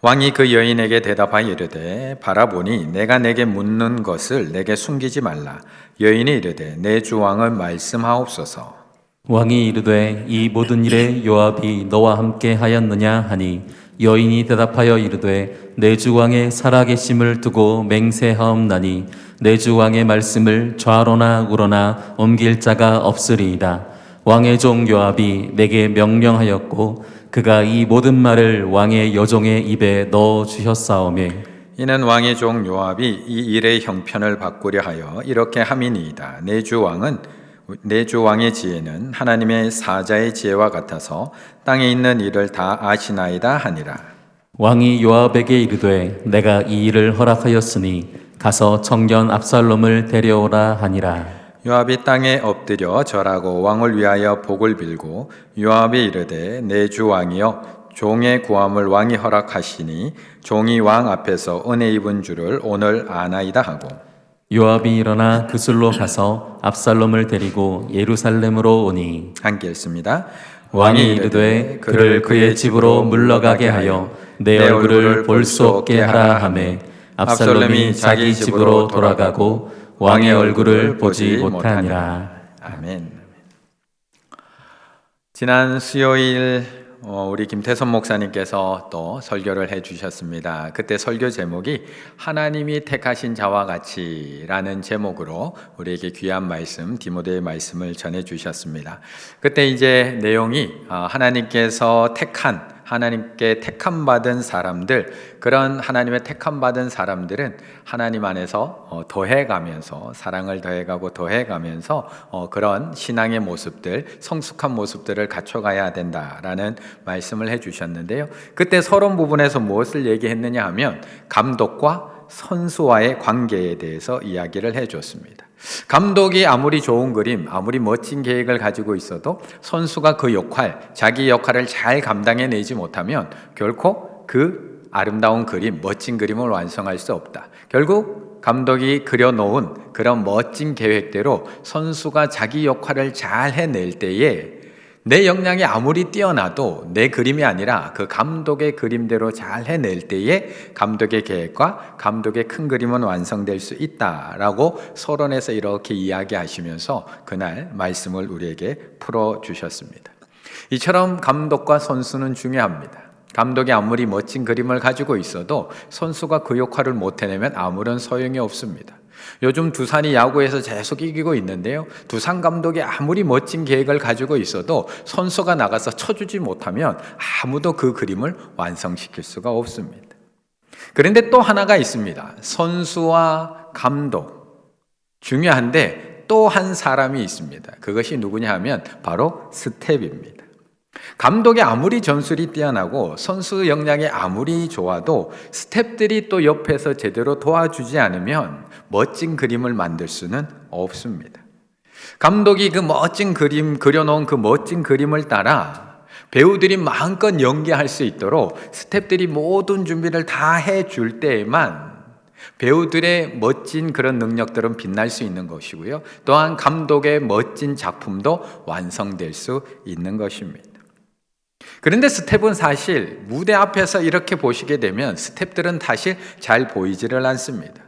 왕이 그 여인에게 대답하여 이르되 바라보니 내가 내게 묻는 것을 내게 숨기지 말라. 여인이 이르되 내 주 왕은 말씀하옵소서. 왕이 이르되 이 모든 일에 요압이 너와 함께 하였느냐 하니 여인이 대답하여 이르되 내 주 왕의 살아계심을 두고 맹세하옵나니 내 주 왕의 말씀을 좌로나 우로나 옮길 자가 없으리이다. 왕의 종 요압이 내게 명령하였고 그가 이 모든 말을 왕의 여종의 입에 넣어 주셨사오매 이는 왕의 종 요압이 이 일의 형편을 바꾸려 하여 이렇게 함이니이다. 내 주 왕의 지혜는 하나님의 사자의 지혜와 같아서 땅에 있는 일을 다 아시나이다 하니라. 왕이 요압에게 이르되 내가 이 일을 허락하였으니 가서 청년 압살롬을 데려오라 하니라. 요압이 땅에 엎드려 절하고 왕을 위하여 복을 빌고 요압이 이르되 내 주 왕이여 종의 구함을 왕이 허락하시니 종이 왕 앞에서 은혜 입은 줄을 오늘 아나이다 하고 요압이 일어나 그술로 가서 압살롬을 데리고 예루살렘으로 오니 함께 읽습니다. 왕이 이르되 그를 그의 집으로 물러가게 하여 내 얼굴을 볼 수 없게 하라 하매 압살롬이 자기 집으로 돌아가고 왕의 얼굴을 보지 못하니라. 아멘. 지난 수요일 우리 김태선 목사님께서 또 설교를 해주셨습니다. 그때 설교 제목이 하나님이 택하신 자와 같이라는 제목으로 우리에게 귀한 말씀, 디모데의 말씀을 전해주셨습니다. 그때 이제 내용이 하나님께 택함 받은 사람들, 그런 하나님의 택함 받은 사람들은 하나님 안에서 더해가면서 사랑을 더해가고 더해가면서 그런 신앙의 모습들, 성숙한 모습들을 갖춰가야 된다라는 말씀을 해주셨는데요. 그때 서론 부분에서 무엇을 얘기했느냐 하면 감독과 선수와의 관계에 대해서 이야기를 해줬습니다. 감독이 아무리 좋은 그림, 아무리 멋진 계획을 가지고 있어도 선수가 그 자기 역할을 잘 감당해내지 못하면 결코 그 아름다운 그림, 멋진 그림을 완성할 수 없다. 결국 감독이 그려놓은 그런 멋진 계획대로 선수가 자기 역할을 잘 해낼 때에 내 역량이 아무리 뛰어나도 내 그림이 아니라 그 감독의 그림대로 잘 해낼 때에 감독의 계획과 감독의 큰 그림은 완성될 수 있다라고 서론에서 이렇게 이야기하시면서 그날 말씀을 우리에게 풀어주셨습니다. 이처럼 감독과 선수는 중요합니다. 감독이 아무리 멋진 그림을 가지고 있어도 선수가 그 역할을 못 해내면 아무런 소용이 없습니다. 요즘 두산이 야구에서 계속 이기고 있는데요. 두산 감독이 아무리 멋진 계획을 가지고 있어도 선수가 나가서 쳐주지 못하면 아무도 그 그림을 완성시킬 수가 없습니다. 그런데 또 하나가 있습니다. 선수와 감독 중요한데 또 한 사람이 있습니다. 그것이 누구냐 하면 바로 스텝입니다. 감독이 아무리 전술이 뛰어나고 선수 역량이 아무리 좋아도 스텝들이 또 옆에서 제대로 도와주지 않으면 멋진 그림을 만들 수는 없습니다. 감독이 그 멋진 그림, 그려놓은 그 멋진 그림을 따라 배우들이 마음껏 연기할 수 있도록 스텝들이 모든 준비를 다 해줄 때에만 배우들의 멋진 그런 능력들은 빛날 수 있는 것이고요. 또한 감독의 멋진 작품도 완성될 수 있는 것입니다. 그런데 스텝은 사실 무대 앞에서 이렇게 보시게 되면 스텝들은 사실 잘 보이지를 않습니다.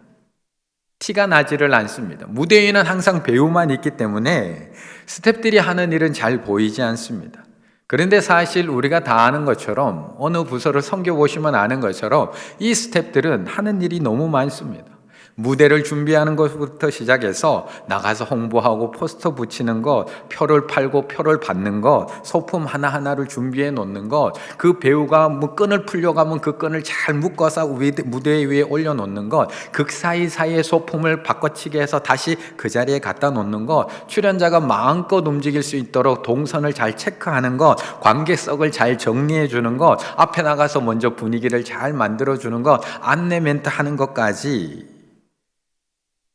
티가 나지를 않습니다. 무대 위에는 항상 배우만 있기 때문에 스텝들이 하는 일은 잘 보이지 않습니다. 그런데 사실 우리가 다 아는 것처럼 어느 부서를 섬겨보시면 아는 것처럼 이 스텝들은 하는 일이 너무 많습니다. 무대를 준비하는 것부터 시작해서 나가서 홍보하고 포스터 붙이는 것, 표를 팔고 표를 받는 것, 소품 하나하나를 준비해 놓는 것, 그 배우가 뭐 끈을 풀려가면 그 끈을 잘 묶어서 무대 위에 올려놓는 것, 극 사이사이에 소품을 바꿔치기 해서 다시 그 자리에 갖다 놓는 것, 출연자가 마음껏 움직일 수 있도록 동선을 잘 체크하는 것, 관객석을 잘 정리해 주는 것, 앞에 나가서 먼저 분위기를 잘 만들어 주는 것, 안내 멘트 하는 것까지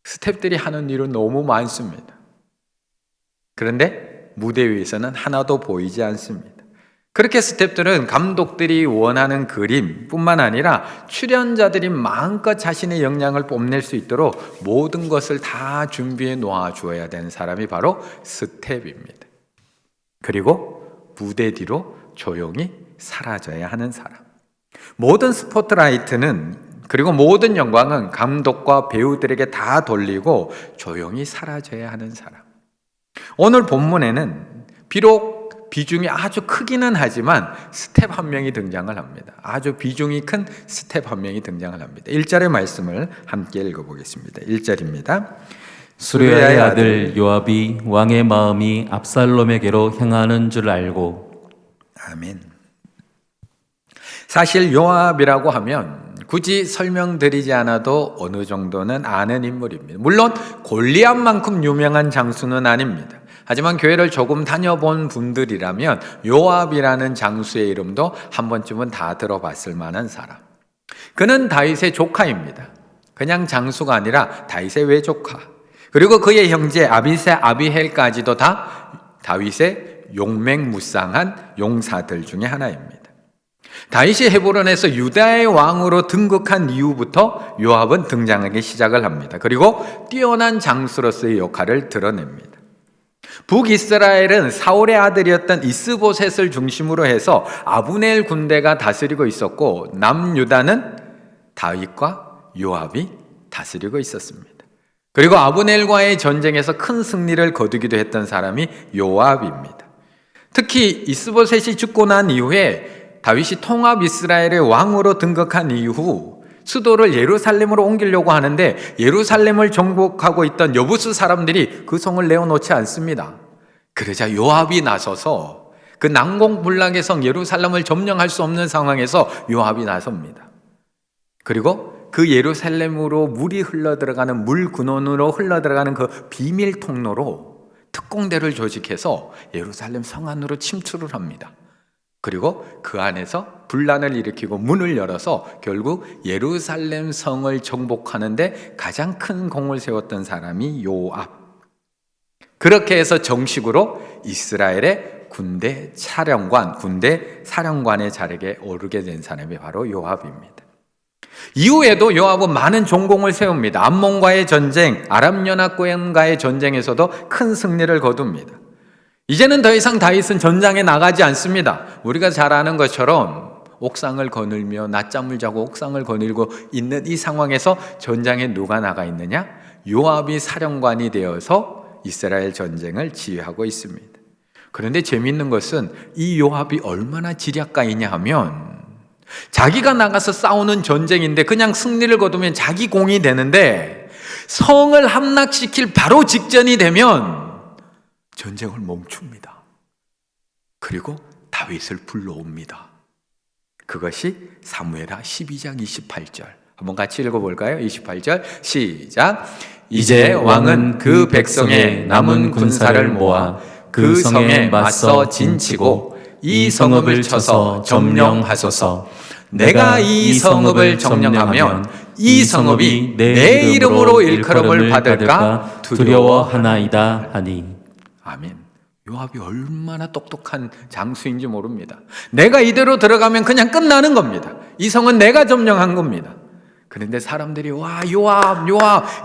스태프들이 하는 일은 너무 많습니다. 그런데 무대 위에서는 하나도 보이지 않습니다. 그렇게 스태프들은 감독들이 원하는 그림뿐만 아니라 출연자들이 마음껏 자신의 역량을 뽐낼 수 있도록 모든 것을 다 준비해 놓아 주어야 되는 사람이 바로 스태프입니다. 그리고 무대 뒤로 조용히 사라져야 하는 사람. 모든 스포트라이트는 그리고 모든 영광은 감독과 배우들에게 다 돌리고 조용히 사라져야 하는 사람. 오늘 본문에는 비록 비중이 아주 크기는 하지만 스텝 한 명이 등장을 합니다. 아주 비중이 큰 스텝 한 명이 등장을 합니다. 1절의 말씀을 함께 읽어보겠습니다. 1절입니다. 수르야의 아들 요압이 왕의 마음이 압살롬에게로 향하는 줄 알고. 아멘. 사실 요압이라고 하면 굳이 설명드리지 않아도 어느 정도는 아는 인물입니다. 물론 골리앗만큼 유명한 장수는 아닙니다. 하지만 교회를 조금 다녀본 분들이라면 요압이라는 장수의 이름도 한 번쯤은 다 들어봤을 만한 사람. 그는 다윗의 조카입니다. 그냥 장수가 아니라 다윗의 외조카. 그리고 그의 형제 아비헬까지도 다 다윗의 용맹무쌍한 용사들 중에 하나입니다. 다윗이 헤브론에서 유다의 왕으로 등극한 이후부터 요압은 등장하기 시작을 합니다. 그리고 뛰어난 장수로서의 역할을 드러냅니다. 북이스라엘은 사울의 아들이었던 이스보셋을 중심으로 해서 아브넬 군대가 다스리고 있었고 남유다는 다윗과 요압이 다스리고 있었습니다. 그리고 아브넬과의 전쟁에서 큰 승리를 거두기도 했던 사람이 요압입니다. 특히 이스보셋이 죽고 난 이후에 다윗이 통합 이스라엘의 왕으로 등극한 이후 수도를 예루살렘으로 옮기려고 하는데 예루살렘을 정복하고 있던 여부수 사람들이 그 성을 내어놓지 않습니다. 그러자 요압이 나서서 그 난공불락의 성 예루살렘을 점령할 수 없는 상황에서 요압이 나섭니다. 그리고 그 예루살렘으로 물이 흘러들어가는 물 근원으로 흘러들어가는 그 비밀 통로로 특공대를 조직해서 예루살렘 성 안으로 침투를 합니다. 그리고 그 안에서 분란을 일으키고 문을 열어서 결국 예루살렘 성을 정복하는데 가장 큰 공을 세웠던 사람이 요압. 그렇게 해서 정식으로 이스라엘의 군대 사령관의 자리에 오르게 된 사람이 바로 요압입니다. 이후에도 요압은 많은 전공을 세웁니다. 암몬과의 전쟁, 아람연합군과의 전쟁에서도 큰 승리를 거둡니다. 이제는 더 이상 다윗은 전장에 나가지 않습니다. 우리가 잘 아는 것처럼 옥상을 거닐며 낮잠을 자고 옥상을 거닐고 있는 이 상황에서 전장에 누가 나가 있느냐? 요압이 사령관이 되어서 이스라엘 전쟁을 지휘하고 있습니다. 그런데 재미있는 것은 이 요압이 얼마나 지략가이냐 하면 자기가 나가서 싸우는 전쟁인데 그냥 승리를 거두면 자기 공이 되는데 성을 함락시킬 바로 직전이 되면 전쟁을 멈춥니다. 그리고 다윗을 불러옵니다. 그것이 사무엘하 12장 28절. 한번 같이 읽어볼까요? 28절 시작. 이제 왕은 그 백성의 남은 군사를 모아 그 성에 맞서 진치고 이 성읍을 쳐서 점령하소서. 내가 이 성읍을 점령하면 이 성읍이 내 이름으로 일컬음을 받을까 두려워하나이다 하니. 아멘. 요압이 얼마나 똑똑한 장수인지 모릅니다. 내가 이대로 들어가면 그냥 끝나는 겁니다. 이 성은 내가 점령한 겁니다. 그런데 사람들이 와 요압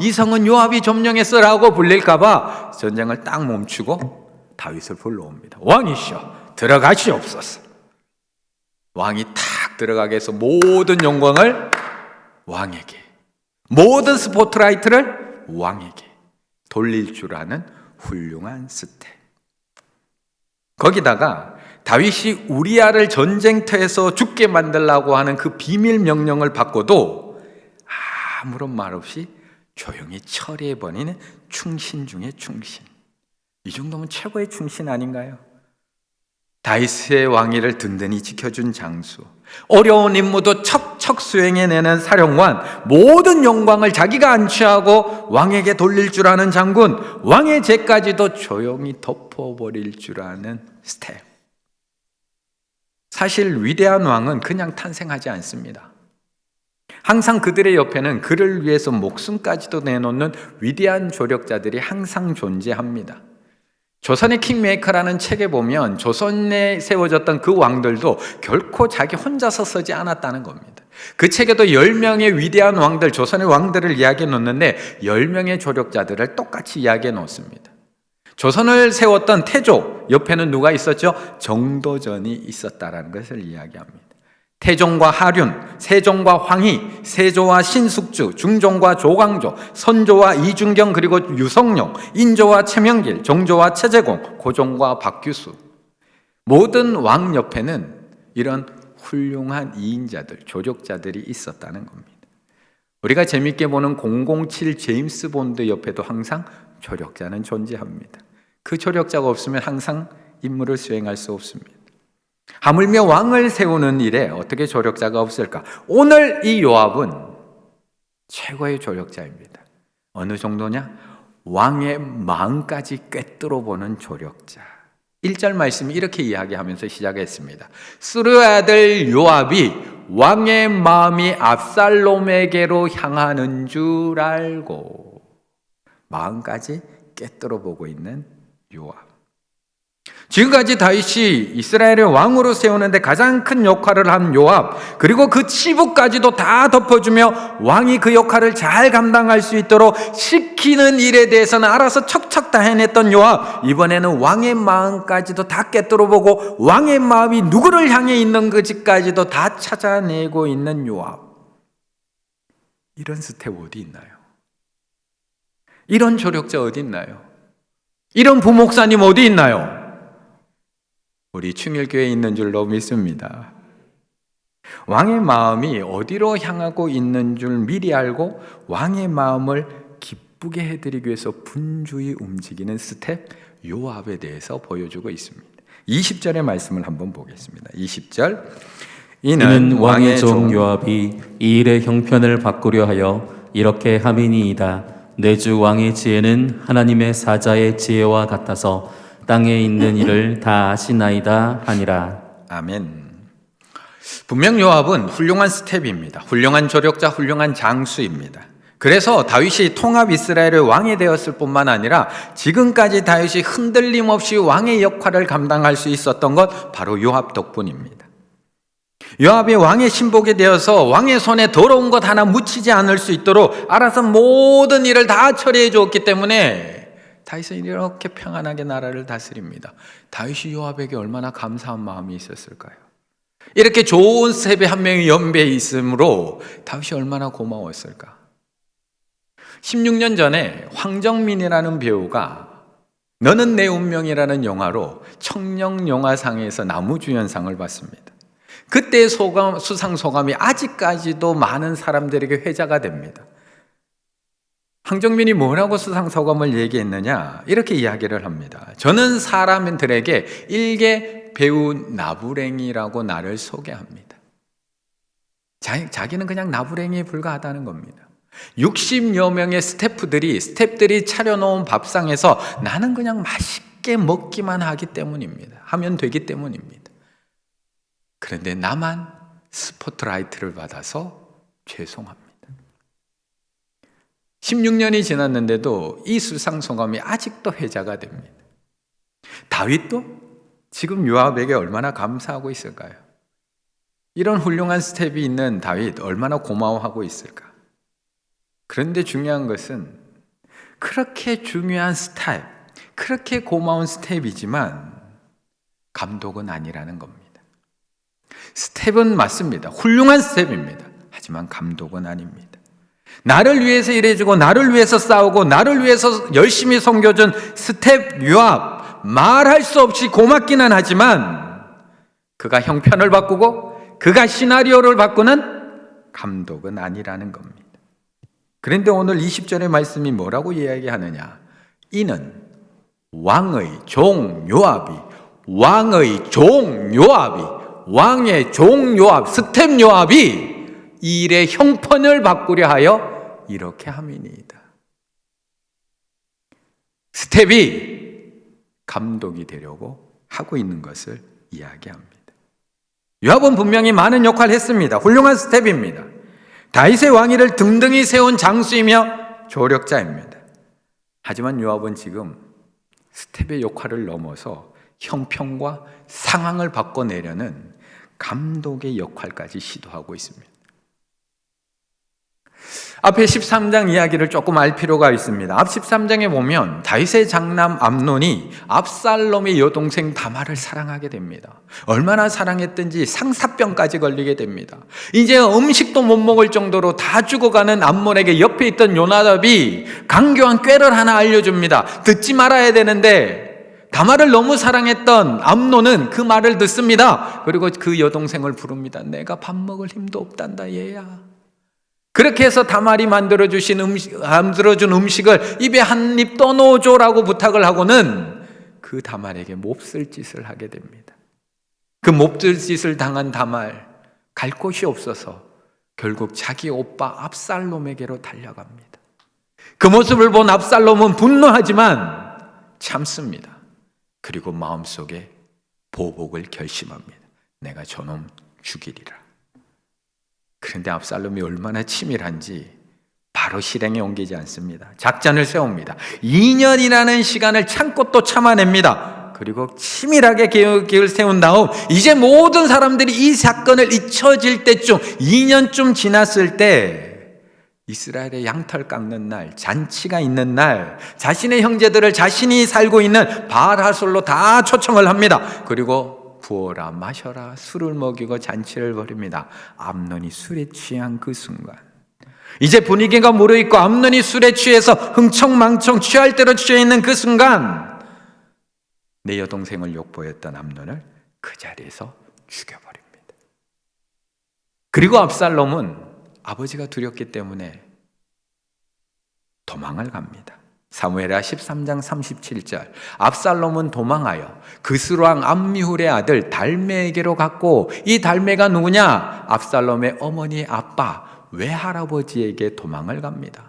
이 성은 요압이 점령했어라고 불릴까봐 전쟁을 딱 멈추고 다윗을 불러옵니다. 왕이시여 들어가시옵소서. 왕이 탁 들어가게 해서 모든 영광을 왕에게, 모든 스포트라이트를 왕에게 돌릴 줄 아는 훌륭한 스텝. 거기다가 다윗이 우리아를 전쟁터에서 죽게 만들라고 하는 그 비밀 명령을 받고도 아무런 말 없이 조용히 처리해버리는 충신 중에 충신. 이 정도면 최고의 충신 아닌가요? 다윗의 왕위를 든든히 지켜준 장수, 어려운 임무도 척척 수행해내는 사령관, 모든 영광을 자기가 안취하고 왕에게 돌릴 줄 아는 장군, 왕의 죄까지도 조용히 덮어버릴 줄 아는 스텝. 사실 위대한 왕은 그냥 탄생하지 않습니다. 항상 그들의 옆에는 그를 위해서 목숨까지도 내놓는 위대한 조력자들이 항상 존재합니다. 조선의 킹메이커라는 책에 보면 조선에 세워졌던 그 왕들도 결코 자기 혼자서 서지 않았다는 겁니다. 그 책에도 10명의 위대한 왕들, 조선의 왕들을 이야기해 놓는데 10명의 조력자들을 똑같이 이야기해 놓습니다. 조선을 세웠던 태조 옆에는 누가 있었죠? 정도전이 있었다라는 것을 이야기합니다. 태종과 하륜, 세종과 황희, 세조와 신숙주, 중종과 조광조, 선조와 이준경, 그리고 유성룡, 인조와 최명길, 정조와 최재공, 고종과 박규수. 모든 왕 옆에는 이런 훌륭한 이인자들, 조력자들이 있었다는 겁니다. 우리가 재밌게 보는 007 제임스 본드 옆에도 항상 조력자는 존재합니다. 그 조력자가 없으면 항상 임무를 수행할 수 없습니다. 하물며 왕을 세우는 일에 어떻게 조력자가 없을까? 오늘 이 요압은 최고의 조력자입니다. 어느 정도냐? 왕의 마음까지 꿰뚫어 보는 조력자. 1절 말씀이 이렇게 이야기하면서 시작했습니다. 스루의 아들 요압이 왕의 마음이 압살롬에게로 향하는 줄 알고, 마음까지 꿰뚫어 보고 있는 요압. 지금까지 다윗이 이스라엘의 왕으로 세우는데 가장 큰 역할을 한 요압, 그리고 그 치부까지도 다 덮어주며 왕이 그 역할을 잘 감당할 수 있도록 시키는 일에 대해서는 알아서 척척 다 해냈던 요압, 이번에는 왕의 마음까지도 다 꿰뚫어보고 왕의 마음이 누구를 향해 있는 것까지도 다 찾아내고 있는 요압. 이런 스텝 어디 있나요? 이런 조력자 어디 있나요? 이런 부목사님 어디 있나요? 우리 충일교회에 있는 줄로 믿습니다. 왕의 마음이 어디로 향하고 있는 줄 미리 알고 왕의 마음을 기쁘게 해드리기 위해서 분주히 움직이는 스텝 요압에 대해서 보여주고 있습니다. 20절의 말씀을 한번 보겠습니다. 20절, 이는 왕의 종 요압이 이 일의 형편을 바꾸려 하여 이렇게 함이니이다. 내 주 왕의 지혜는 하나님의 사자의 지혜와 같아서 땅에 있는 일을 다 아시나이다 하니라. 아멘. 분명 요압은 훌륭한 스텝입니다. 훌륭한 조력자, 훌륭한 장수입니다. 그래서 다윗이 통합 이스라엘의 왕이 되었을 뿐만 아니라 지금까지 다윗이 흔들림 없이 왕의 역할을 감당할 수 있었던 것 바로 요압 덕분입니다. 요압이 왕의 신복이 되어서 왕의 손에 더러운 것 하나 묻히지 않을 수 있도록 알아서 모든 일을 다 처리해 주었기 때문에 다윗은 이렇게 평안하게 나라를 다스립니다. 다윗이 요압에게 얼마나 감사한 마음이 있었을까요? 이렇게 좋은 스텝에 한 명이 연배에 있으므로 다윗이 얼마나 고마웠을까? 16년 전에 황정민이라는 배우가 너는 내 운명이라는 영화로 청룡영화상에서 나무주연상을 받습니다. 그때의 수상 소감이 아직까지도 많은 사람들에게 회자가 됩니다. 황정민이 뭐라고 수상 소감을 얘기했느냐? 이렇게 이야기를 합니다. 저는 사람들에게 일개 배우 나부랭이라고 나를 소개합니다. 자기는 그냥 나부랭이에 불과하다는 겁니다. 60여 명의 스태프들이 차려놓은 밥상에서 나는 그냥 맛있게 먹기만 하기 때문입니다. 하면 되기 때문입니다. 그런데 나만 스포트라이트를 받아서 죄송합니다. 16년이 지났는데도 이 수상 소감이 아직도 회자가 됩니다. 다윗도 지금 요압에게 얼마나 감사하고 있을까요? 이런 훌륭한 스텝이 있는 다윗 얼마나 고마워하고 있을까? 그런데 중요한 것은 그렇게 중요한 스텝, 그렇게 고마운 스텝이지만 감독은 아니라는 겁니다. 스텝은 맞습니다. 훌륭한 스텝입니다. 하지만 감독은 아닙니다. 나를 위해서 일해주고 나를 위해서 싸우고 나를 위해서 열심히 섬겨준 스텝 요압, 말할 수 없이 고맙기는 하지만 그가 형편을 바꾸고 그가 시나리오를 바꾸는 감독은 아니라는 겁니다. 그런데 오늘 20절의 말씀이 뭐라고 이야기하느냐? 이는 왕의 종 요압이 왕의 종 요압, 스텝 요압이 이 일의 형편을 바꾸려 하여 이렇게 함이니이다. 스텝이 감독이 되려고 하고 있는 것을 이야기합니다. 요압은 분명히 많은 역할을 했습니다. 훌륭한 스텝입니다. 다윗의 왕위를 등등히 세운 장수이며 조력자입니다. 하지만 요압은 지금 스텝의 역할을 넘어서 형편과 상황을 바꿔내려는 감독의 역할까지 시도하고 있습니다. 앞에 13장 이야기를 조금 알 필요가 있습니다. 앞 13장에 보면 다윗의 장남 암논이 압살롬의 여동생 다말을 사랑하게 됩니다. 얼마나 사랑했든지 상사병까지 걸리게 됩니다. 이제 음식도 못 먹을 정도로 다 죽어가는 암논에게 옆에 있던 요나답이 강교한 꾀를 하나 알려줍니다. 듣지 말아야 되는데 다말을 너무 사랑했던 암논은 그 말을 듣습니다. 그리고 그 여동생을 부릅니다. 내가 밥 먹을 힘도 없단다 얘야. 그렇게 해서 다말이 만들어준 음식을 입에 한 입 떠넣어줘라고 부탁을 하고는 그 다말에게 몹쓸 짓을 하게 됩니다. 그 몹쓸 짓을 당한 다말, 갈 곳이 없어서 결국 자기 오빠 압살롬에게로 달려갑니다. 그 모습을 본 압살롬은 분노하지만 참습니다. 그리고 마음속에 보복을 결심합니다. 내가 저놈 죽이리라. 그런데 압살롬이 얼마나 치밀한지 바로 실행에 옮기지 않습니다. 작전을 세웁니다. 2년이라는 시간을 참고 또 참아냅니다. 그리고 치밀하게 계획을 세운 다음 이제 모든 사람들이 이 사건을 잊혀질 때쯤 2년쯤 지났을 때 이스라엘의 양털 깎는 날, 잔치가 있는 날, 자신의 형제들을 자신이 살고 있는 바알하솔로 다 초청을 합니다. 그리고 부어라 마셔라 술을 먹이고 잔치를 벌입니다. 암논이 술에 취한 그 순간 이제 분위기가 무르익고 암논이 술에 취해서 흥청망청 취할 대로 취해있는 그 순간 내 여동생을 욕보였던 암논을 그 자리에서 죽여버립니다. 그리고 압살롬은 아버지가 두렵기 때문에 도망을 갑니다. 사무엘하 13장 37절 압살롬은 도망하여 그스루왕 암미훌의 아들 달메에게로 갔고 이 달메가 누구냐? 압살롬의 어머니 아빠 외할아버지에게 도망을 갑니다.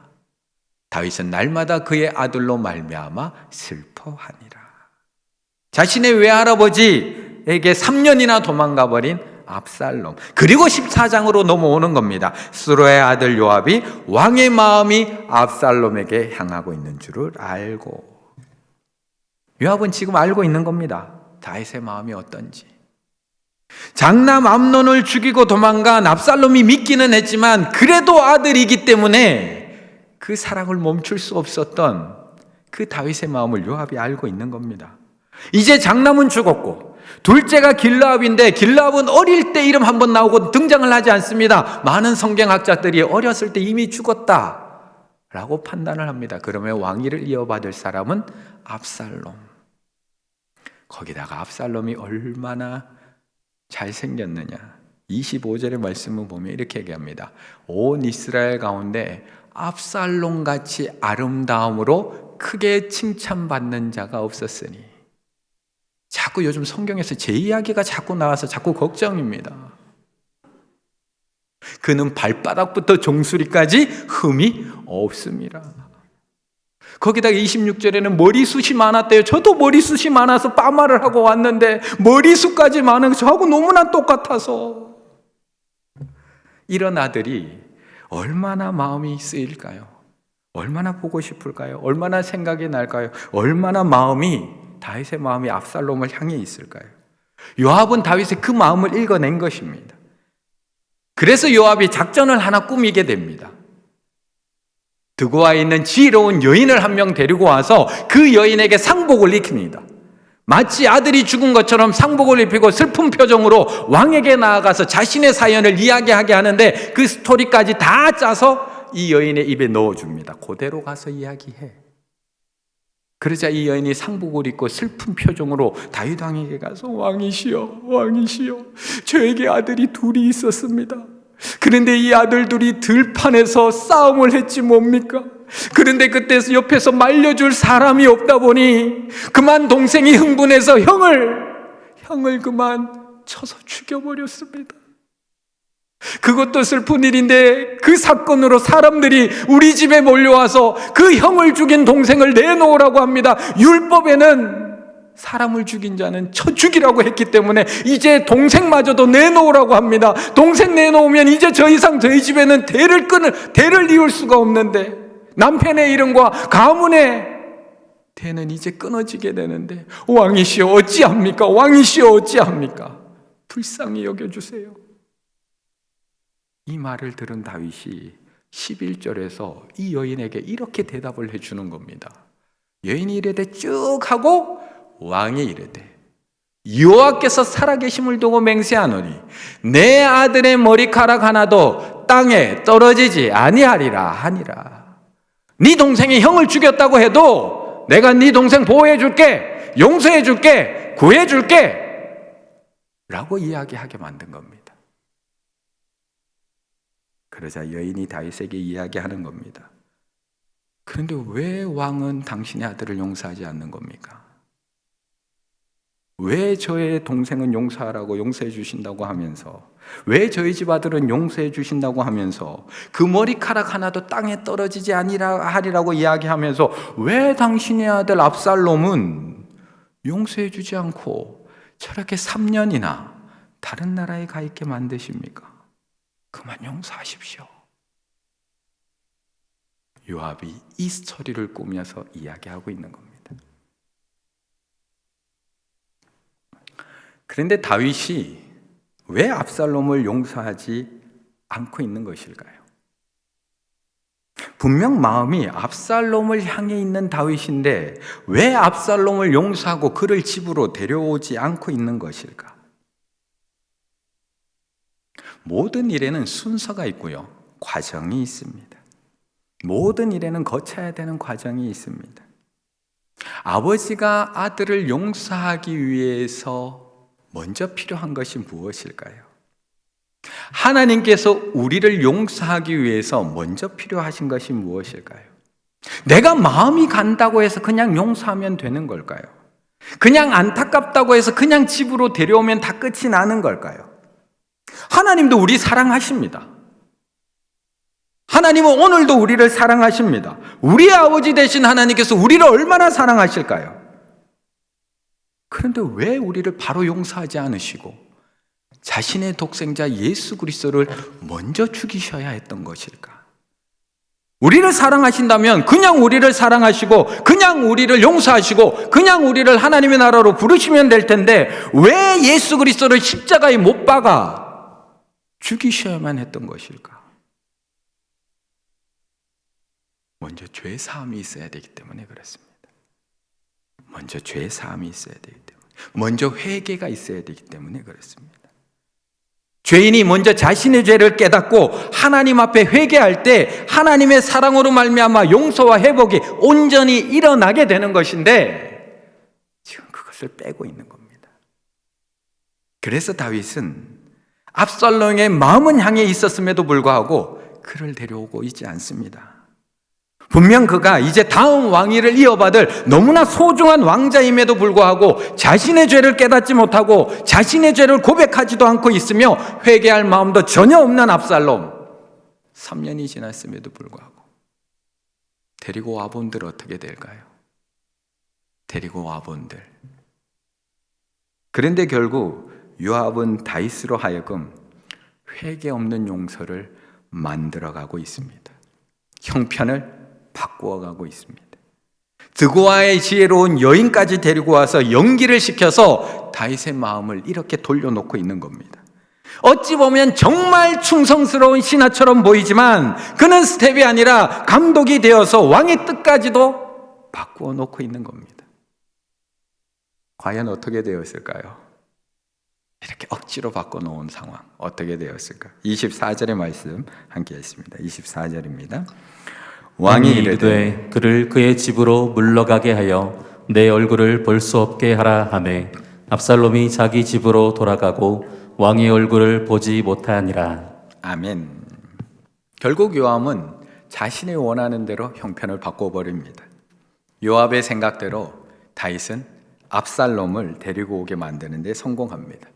다윗은 날마다 그의 아들로 말미암아 슬퍼하니라. 자신의 외할아버지에게 3년이나 도망가 버린 압살롬. 그리고 14장으로 넘어오는 겁니다. 스루의 아들 요압이 왕의 마음이 압살롬에게 향하고 있는 줄을 알고, 요압은 지금 알고 있는 겁니다. 다윗의 마음이 어떤지. 장남 암논을 죽이고 도망간 압살롬이 믿기는 했지만 그래도 아들이기 때문에 그 사랑을 멈출 수 없었던 그 다윗의 마음을 요압이 알고 있는 겁니다. 이제 장남은 죽었고 둘째가 길라압인데 길라압은 어릴 때 이름 한번 나오고 등장을 하지 않습니다. 많은 성경학자들이 어렸을 때 이미 죽었다라고 판단을 합니다. 그러면 왕위를 이어받을 사람은 압살롬. 거기다가 압살롬이 얼마나 잘생겼느냐. 25절의 말씀을 보면 이렇게 얘기합니다. 온 이스라엘 가운데 압살롬같이 아름다움으로 크게 칭찬받는 자가 없었으니. 자꾸 요즘 성경에서 제 이야기가 자꾸 나와서 자꾸 걱정입니다. 그는 발바닥부터 종수리까지 흠이 없습니다. 거기다가 26절에는 머리숱이 많았대요. 저도 머리숱이 많아서 빠마를 하고 왔는데 머리숱까지 많은 저하고 너무나 똑같아서. 이런 아들이 얼마나 마음이 쓰일까요? 얼마나 보고 싶을까요? 얼마나 생각이 날까요? 얼마나 다윗의 마음이 압살롬을 향해 있을까요? 요압은 다윗의 그 마음을 읽어낸 것입니다. 그래서 요압이 작전을 하나 꾸미게 됩니다. 드고아에 있는 지혜로운 여인을 한 명 데리고 와서 그 여인에게 상복을 입힙니다. 마치 아들이 죽은 것처럼 상복을 입히고 슬픈 표정으로 왕에게 나아가서 자신의 사연을 이야기하게 하는데 그 스토리까지 다 짜서 이 여인의 입에 넣어줍니다. 그대로 가서 이야기해. 그러자 이 여인이 상복을 입고 슬픈 표정으로 다윗 왕에게 가서 왕이시여 저에게 아들이 둘이 있었습니다. 그런데 이 아들 둘이 들판에서 싸움을 했지 뭡니까? 그런데 그때 옆에서 말려줄 사람이 없다 보니 그만 동생이 흥분해서 형을 그만 쳐서 죽여버렸습니다. 그것도 슬픈 일인데 그 사건으로 사람들이 우리 집에 몰려와서 그 형을 죽인 동생을 내놓으라고 합니다. 율법에는 사람을 죽인 자는 쳐 죽이라고 했기 때문에 이제 동생마저도 내놓으라고 합니다. 동생 내놓으면 이제 저 이상 저희 집에는 대를 이을 수가 없는데 남편의 이름과 가문의 대는 이제 끊어지게 되는데 왕이시여 어찌합니까? 왕이시여 어찌합니까? 불쌍히 여겨주세요. 이 말을 들은 다윗이 11절에서 이 여인에게 이렇게 대답을 해주는 겁니다. 여인이 이르되 쭉 하고 왕이 이르되 여호와께서 살아계심을 두고 맹세하노니 내 아들의 머리카락 하나도 땅에 떨어지지 아니하리라 하니라. 네 동생이 형을 죽였다고 해도 내가 네 동생 보호해 줄게, 용서해 줄게, 구해 줄게 라고 이야기하게 만든 겁니다. 그러자 여인이 다윗에게 이야기하는 겁니다. 그런데 왜 왕은 당신의 아들을 용서하지 않는 겁니까? 왜 저의 동생은 용서하라고 용서해 주신다고 하면서, 왜 저희 집 아들은 용서해 주신다고 하면서 그 머리카락 하나도 땅에 떨어지지 아니하리라고 이야기하면서 왜 당신의 아들 압살롬은 용서해 주지 않고 저렇게 3년이나 다른 나라에 가 있게 만드십니까? 그만 용서하십시오. 요압이 이 스토리를 꾸며서 이야기하고 있는 겁니다. 그런데 다윗이 왜 압살롬을 용서하지 않고 있는 것일까요? 분명 마음이 압살롬을 향해 있는 다윗인데 왜 압살롬을 용서하고 그를 집으로 데려오지 않고 있는 것일까? 모든 일에는 순서가 있고요, 과정이 있습니다. 모든 일에는 거쳐야 되는 과정이 있습니다. 아버지가 아들을 용서하기 위해서 먼저 필요한 것이 무엇일까요? 하나님께서 우리를 용서하기 위해서 먼저 필요하신 것이 무엇일까요? 내가 마음이 간다고 해서 그냥 용서하면 되는 걸까요? 그냥 안타깝다고 해서 그냥 집으로 데려오면 다 끝이 나는 걸까요? 하나님도 우리 사랑하십니다. 하나님은 오늘도 우리를 사랑하십니다. 우리의 아버지 되신 하나님께서 우리를 얼마나 사랑하실까요? 그런데 왜 우리를 바로 용서하지 않으시고 자신의 독생자 예수 그리스도를 먼저 죽이셔야 했던 것일까? 우리를 사랑하신다면 그냥 우리를 사랑하시고 그냥 우리를 용서하시고 그냥 우리를 하나님의 나라로 부르시면 될 텐데 왜 예수 그리스도를 십자가에 못 박아 죽이셔야만 했던 것일까? 먼저 죄 사함이 있어야 되기 때문에 그렇습니다. 먼저 죄 사함이 있어야 되기 때문에, 먼저 회개가 있어야 되기 때문에 그렇습니다. 죄인이 먼저 자신의 죄를 깨닫고 하나님 앞에 회개할 때 하나님의 사랑으로 말미암아 용서와 회복이 온전히 일어나게 되는 것인데 지금 그것을 빼고 있는 겁니다. 그래서 다윗은 압살롬의 마음은 향해 있었음에도 불구하고 그를 데려오고 있지 않습니다. 분명 그가 이제 다음 왕위를 이어받을 너무나 소중한 왕자임에도 불구하고 자신의 죄를 깨닫지 못하고 자신의 죄를 고백하지도 않고 있으며 회개할 마음도 전혀 없는 압살롬, 3년이 지났음에도 불구하고 데리고 와본들 어떻게 될까요? 데리고 와본들. 그런데 결국 요압은 다윗으로 하여금 회개 없는 용서를 만들어가고 있습니다. 형편을 바꾸어가고 있습니다. 드고아의 지혜로운 여인까지 데리고 와서 연기를 시켜서 다윗의 마음을 이렇게 돌려놓고 있는 겁니다. 어찌 보면 정말 충성스러운 신하처럼 보이지만 그는 스텝이 아니라 감독이 되어서 왕의 뜻까지도 바꾸어 놓고 있는 겁니다. 과연 어떻게 되었을까요? 이렇게 억지로 바꿔놓은 상황 어떻게 되었을까? 24절의 말씀 함께 했습니다. 24절입니다. 왕이 이르되 그를 그의 집으로 물러가게 하여 내 얼굴을 볼 수 없게 하라 하매 압살롬이 자기 집으로 돌아가고 왕의 얼굴을 보지 못하니라. 아멘. 결국 요압은 자신이 원하는 대로 형편을 바꿔버립니다. 요압의 생각대로 다윗은 압살롬을 데리고 오게 만드는 데 성공합니다.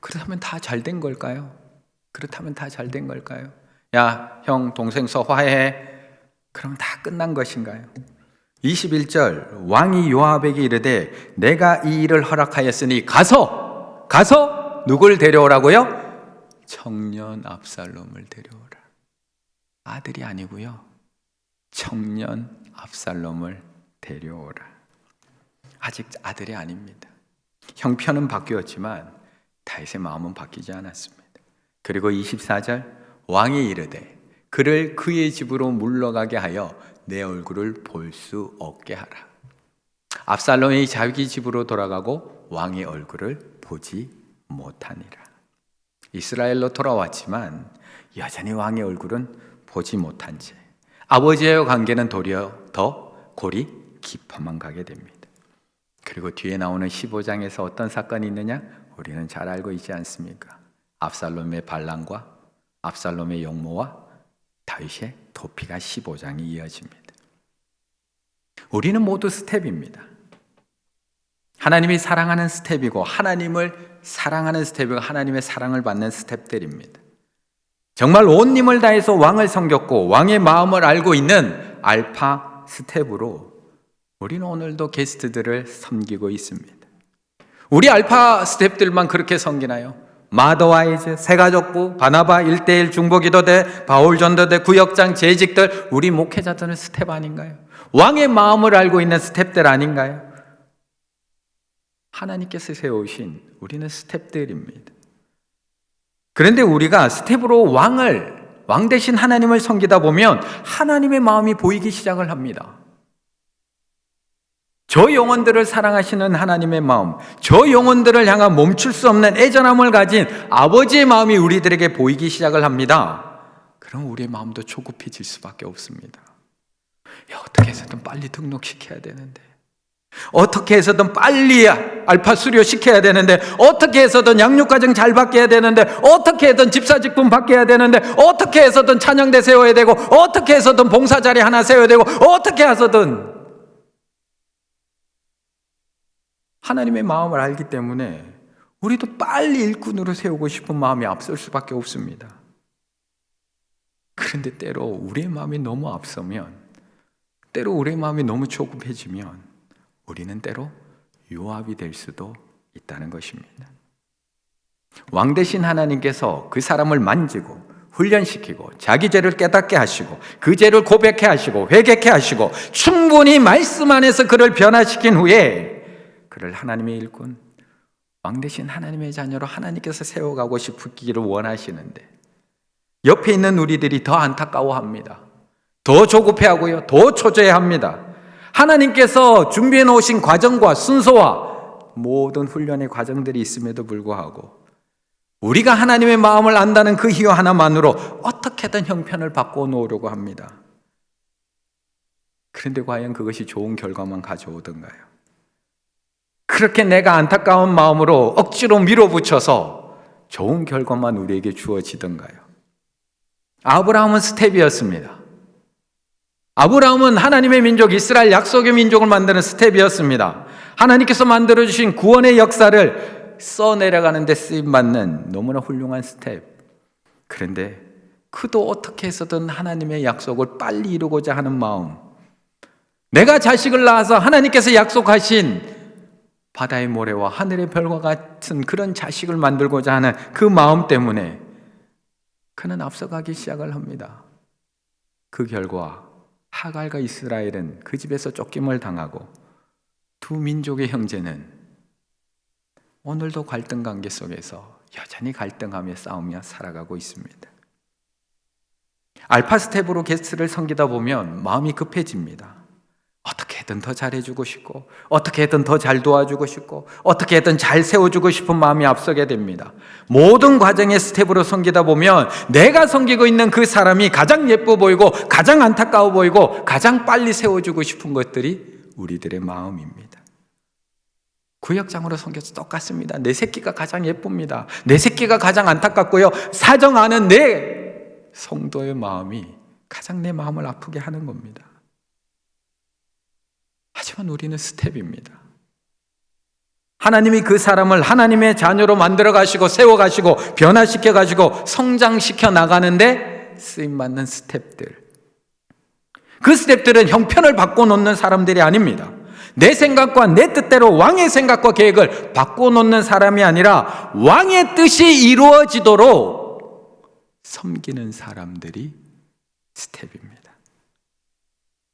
그렇다면 다 잘 된 걸까요? 그렇다면 다 잘 된 걸까요? 야, 형, 동생 서 화해해. 그럼 다 끝난 것인가요? 21절 왕이 요압에게 이르되 내가 이 일을 허락하였으니 가서 누굴 데려오라고요? 청년 압살롬을 데려오라. 아들이 아니고요, 청년 압살롬을 데려오라. 아직 아들이 아닙니다. 형편은 바뀌었지만 다윗의 마음은 바뀌지 않았습니다. 그리고 24절 왕이 이르되 그를 그의 집으로 물러가게 하여 내 얼굴을 볼 수 없게 하라. 압살롬이 자기 집으로 돌아가고 왕의 얼굴을 보지 못하니라. 이스라엘로 돌아왔지만 여전히 왕의 얼굴은 보지 못한 채 아버지와의 관계는 도리어 더 골이 깊어만 가게 됩니다. 그리고 뒤에 나오는 15장에서 어떤 사건이 있느냐? 우리는 잘 알고 있지 않습니까? 압살롬의 반란과 압살롬의 용모와 다윗의 도피가 15장이 이어집니다. 우리는 모두 스텝입니다. 하나님이 사랑하는 스텝이고 하나님을 사랑하는 스텝이고 하나님의 사랑을 받는 스텝들입니다. 정말 온 힘을 다해서 왕을 섬겼고 왕의 마음을 알고 있는 알파 스텝으로 우리는 오늘도 게스트들을 섬기고 있습니다. 우리 알파 스텝들만 그렇게 섬기나요? 마더와이즈, 새가족부, 바나바, 1:1 중보기도대, 바울전도대, 구역장, 재직들, 우리 목회자들은 스텝 아닌가요? 왕의 마음을 알고 있는 스텝들 아닌가요? 하나님께서 세우신 우리는 스텝들입니다. 그런데 우리가 스텝으로 왕 대신 하나님을 섬기다 보면 하나님의 마음이 보이기 시작을 합니다. 저 영혼들을 사랑하시는 하나님의 마음, 저 영혼들을 향한 멈출 수 없는 애절함을 가진 아버지의 마음이 우리들에게 보이기 시작을 합니다. 그럼 우리의 마음도 조급해질 수밖에 없습니다. 어떻게 해서든 빨리 등록시켜야 되는데, 어떻게 해서든 빨리 알파 수료시켜야 되는데, 어떻게 해서든 양육과정 잘 받게 되는데, 어떻게 해서든 집사직분 받게 되는데, 어떻게 해서든 찬양대 세워야 되고, 어떻게 해서든 봉사자리 하나 세워야 되고, 어떻게 해서든 하나님의 마음을 알기 때문에 우리도 빨리 일꾼으로 세우고 싶은 마음이 앞설 수밖에 없습니다. 그런데 때로 우리의 마음이 너무 앞서면, 때로 우리의 마음이 너무 조급해지면 우리는 때로 요압이 될 수도 있다는 것입니다. 왕 대신 하나님께서 그 사람을 만지고 훈련시키고 자기 죄를 깨닫게 하시고 그 죄를 고백해 하시고 회개케 하시고 충분히 말씀 안에서 그를 변화시킨 후에 그를 하나님의 일꾼, 왕 대신 하나님의 자녀로 하나님께서 세워가고 싶기를 원하시는데 옆에 있는 우리들이 더 안타까워합니다. 더 조급해하고요, 더 초조해합니다. 하나님께서 준비해 놓으신 과정과 순서와 모든 훈련의 과정들이 있음에도 불구하고 우리가 하나님의 마음을 안다는 그 이유 하나만으로 어떻게든 형편을 바꿔 놓으려고 합니다. 그런데 과연 그것이 좋은 결과만 가져오던가요? 그렇게 내가 안타까운 마음으로 억지로 밀어붙여서 좋은 결과만 우리에게 주어지던가요? 아브라함은 스텝이었습니다. 아브라함은 하나님의 민족 이스라엘 약속의 민족을 만드는 스텝이었습니다. 하나님께서 만들어주신 구원의 역사를 써내려가는 데 쓰임받는 너무나 훌륭한 스텝. 그런데 그도 어떻게 해서든 하나님의 약속을 빨리 이루고자 하는 마음, 내가 자식을 낳아서 하나님께서 약속하신 바다의 모래와 하늘의 별과 같은 그런 자식을 만들고자 하는 그 마음 때문에 그는 앞서가기 시작을 합니다. 그 결과 하갈과 이스라엘은 그 집에서 쫓김을 당하고 두 민족의 형제는 오늘도 갈등 관계 속에서 여전히 갈등하며 싸우며 살아가고 있습니다. 알파 스텝으로 게스트를 섬기다 보면 마음이 급해집니다. 어떻게든 더 잘해주고 싶고 어떻게든 더 잘 도와주고 싶고 어떻게든 잘 세워주고 싶은 마음이 앞서게 됩니다. 모든 과정의 스텝으로 섬기다 보면 내가 섬기고 있는 그 사람이 가장 예뻐 보이고 가장 안타까워 보이고 가장 빨리 세워주고 싶은 것들이 우리들의 마음입니다. 구역장으로 섬겨서 똑같습니다. 내 새끼가 가장 예쁩니다. 내 새끼가 가장 안타깝고요, 사정 아는 내 성도의 마음이 가장 내 마음을 아프게 하는 겁니다. 하지만 우리는 스텝입니다. 하나님이 그 사람을 하나님의 자녀로 만들어 가시고 세워 가시고 변화시켜 가시고 성장시켜 나가는데 쓰임받는 스텝들. 그 스텝들은 형편을 바꿔놓는 사람들이 아닙니다. 내 생각과 내 뜻대로 왕의 생각과 계획을 바꿔놓는 사람이 아니라 왕의 뜻이 이루어지도록 섬기는 사람들이 스텝입니다.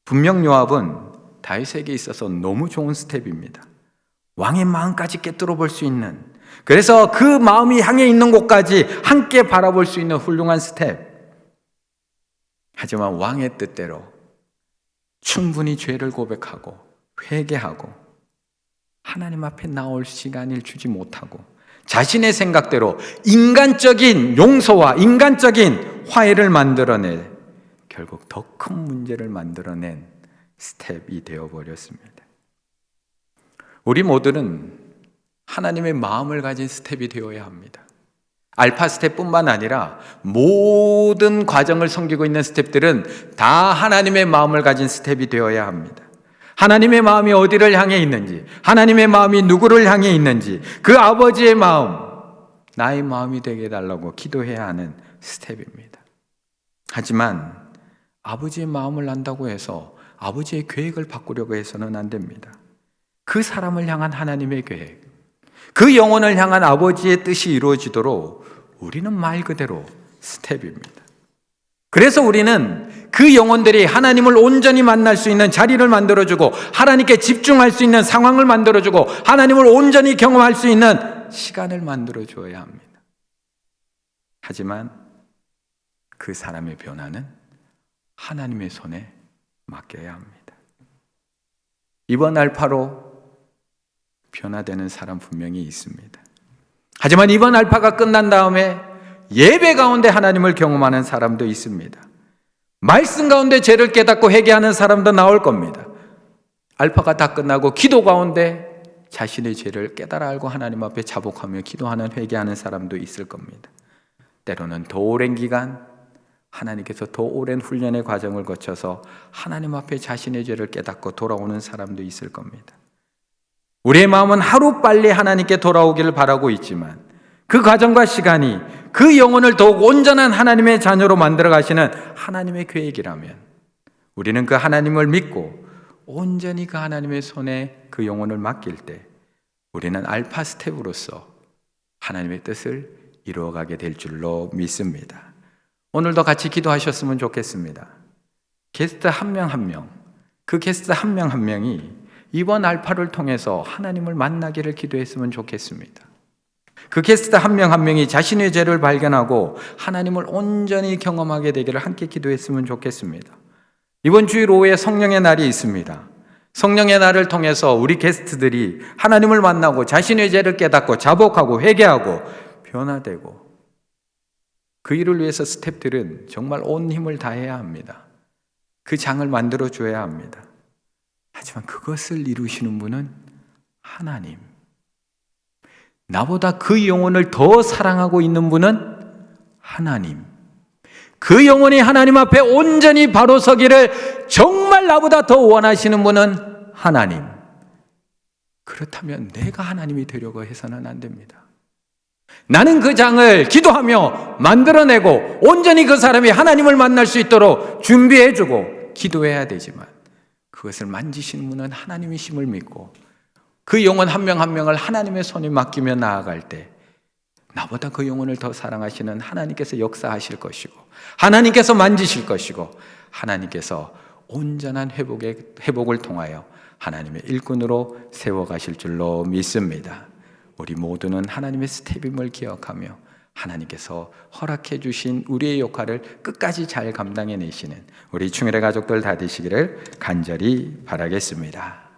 분명 요압은 다윗에게 있어서 너무 좋은 스텝입니다. 왕의 마음까지 꿰뚫어 볼 수 있는, 그래서 그 마음이 향해 있는 곳까지 함께 바라볼 수 있는 훌륭한 스텝. 하지만 왕의 뜻대로 충분히 죄를 고백하고 회개하고 하나님 앞에 나올 시간을 주지 못하고 자신의 생각대로 인간적인 용서와 인간적인 화해를 만들어내 결국 더 큰 문제를 만들어낸 스텝이 되어버렸습니다. 우리 모두는 하나님의 마음을 가진 스텝이 되어야 합니다. 알파 스텝뿐만 아니라 모든 과정을 섬기고 있는 스텝들은 다 하나님의 마음을 가진 스텝이 되어야 합니다. 하나님의 마음이 어디를 향해 있는지, 하나님의 마음이 누구를 향해 있는지, 그 아버지의 마음, 나의 마음이 되게 해달라고 기도해야 하는 스텝입니다. 하지만 아버지의 마음을 안다고 해서 아버지의 계획을 바꾸려고 해서는 안 됩니다. 그 사람을 향한 하나님의 계획, 그 영혼을 향한 아버지의 뜻이 이루어지도록 우리는 말 그대로 스텝입니다. 그래서 우리는 그 영혼들이 하나님을 온전히 만날 수 있는 자리를 만들어주고 하나님께 집중할 수 있는 상황을 만들어주고 하나님을 온전히 경험할 수 있는 시간을 만들어줘야 합니다. 하지만 그 사람의 변화는 하나님의 손에 맡겨야 합니다. 이번 알파로 변화되는 사람 분명히 있습니다. 하지만 이번 알파가 끝난 다음에 예배 가운데 하나님을 경험하는 사람도 있습니다. 말씀 가운데 죄를 깨닫고 회개하는 사람도 나올 겁니다. 알파가 다 끝나고 기도 가운데 자신의 죄를 깨달아 알고 하나님 앞에 자복하며 기도하는 회개하는 사람도 있을 겁니다. 때로는 더 오랜 기간 하나님께서 더 오랜 훈련의 과정을 거쳐서 하나님 앞에 자신의 죄를 깨닫고 돌아오는 사람도 있을 겁니다. 우리의 마음은 하루빨리 하나님께 돌아오기를 바라고 있지만 그 과정과 시간이 그 영혼을 더욱 온전한 하나님의 자녀로 만들어 가시는 하나님의 계획이라면 우리는 그 하나님을 믿고 온전히 그 하나님의 손에 그 영혼을 맡길 때 우리는 알파 스텝으로서 하나님의 뜻을 이루어가게 될 줄로 믿습니다. 오늘도 같이 기도하셨으면 좋겠습니다. 게스트 한 명 한 명, 그 게스트 한 명 한 명이 이번 알파를 통해서 하나님을 만나기를 기도했으면 좋겠습니다. 그 게스트 한 명 한 명이 자신의 죄를 발견하고 하나님을 온전히 경험하게 되기를 함께 기도했으면 좋겠습니다. 이번 주일 오후에 성령의 날이 있습니다. 성령의 날을 통해서 우리 게스트들이 하나님을 만나고 자신의 죄를 깨닫고 자복하고 회개하고 변화되고 그 일을 위해서 스태프들은 정말 온 힘을 다해야 합니다. 그 장을 만들어줘야 합니다. 하지만 그것을 이루시는 분은 하나님. 나보다 그 영혼을 더 사랑하고 있는 분은 하나님. 그 영혼이 하나님 앞에 온전히 바로 서기를 정말 나보다 더 원하시는 분은 하나님. 그렇다면 내가 하나님이 되려고 해서는 안 됩니다. 나는 그 장을 기도하며 만들어내고 온전히 그 사람이 하나님을 만날 수 있도록 준비해주고 기도해야 되지만 그것을 만지시는 분은 하나님이심을 믿고 그 영혼 한 명 한 명을 하나님의 손에 맡기며 나아갈 때 나보다 그 영혼을 더 사랑하시는 하나님께서 역사하실 것이고 하나님께서 만지실 것이고 하나님께서 온전한 회복을 통하여 하나님의 일꾼으로 세워가실 줄로 믿습니다. 우리 모두는 하나님의 스텝임을 기억하며 하나님께서 허락해 주신 우리의 역할을 끝까지 잘 감당해내시는 우리 충혈의 가족들 다 되시기를 간절히 바라겠습니다.